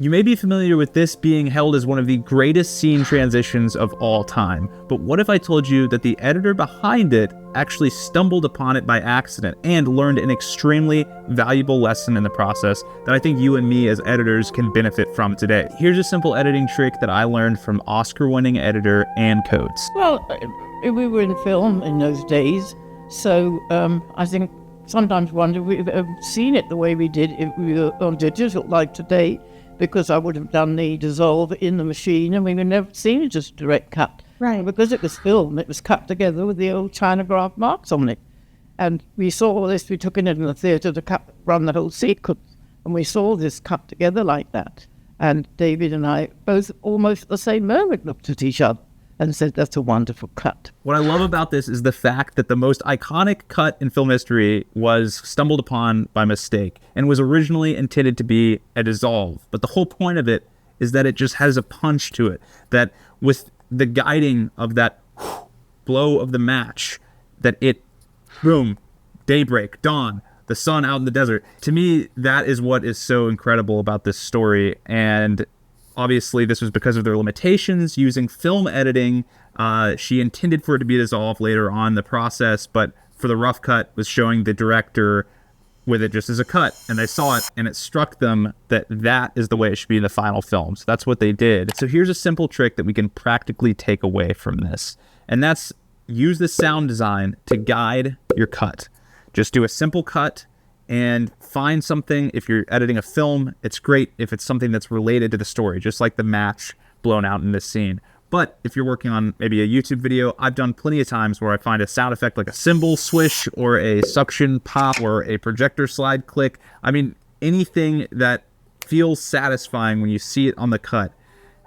You may be familiar with this being held as one of the greatest scene transitions of all time, but what if I told you that the editor behind it actually stumbled upon it by accident and learned an extremely valuable lesson in the process that I think you and me as editors can benefit from today? Here's a simple editing trick that I learned from Oscar-winning editor Ann Coates. Well, we were in film in those days, so I think sometimes wonder if we've seen it the way we did if we were on digital like today, because I would have done the dissolve in the machine and we would never seen it just direct cut. Right. Because it was film, it was cut together with the old Chinograph marks on it. And we saw this, we took it in the theatre to run the whole sequence, and we saw this cut together like that. And David and I both almost at the same moment looked at each other and said, that's a wonderful cut. What I love about this is the fact that the most iconic cut in film history was stumbled upon by mistake and was originally intended to be a dissolve. But the whole point of it is that it just has a punch to it, that with the guiding of that blow of the match, that it, boom, daybreak, dawn, the sun out in the desert. To me, that is what is so incredible about this story. And obviously, this was because of their limitations using film editing. She intended for it to be dissolved later on in the process, but for the rough cut was showing the director with it just as a cut, and they saw it, and it struck them that that is the way it should be in the final film. So that's what they did. So here's a simple trick that we can practically take away from this, and that's use the sound design to guide your cut. Just do a simple cut and find something. If you're editing a film, it's great if it's something that's related to the story, just like the match blown out in this scene. But if you're working on maybe a YouTube video, I've done plenty of times where I find a sound effect like a cymbal swish or a suction pop or a projector slide click. I mean, anything that feels satisfying when you see it on the cut,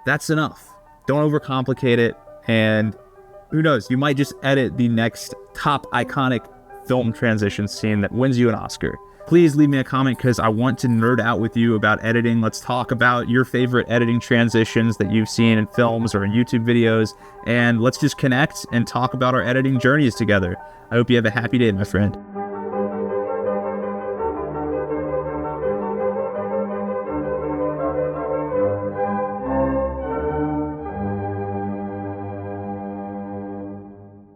that's enough. Don't overcomplicate it. And who knows, you might just edit the next top iconic film transition scene that wins you an Oscar. Please leave me a comment because I want to nerd out with you about editing. Let's talk about your favorite editing transitions that you've seen in films or in YouTube videos, and let's just connect and talk about our editing journeys together. I hope you have a happy day, my friend.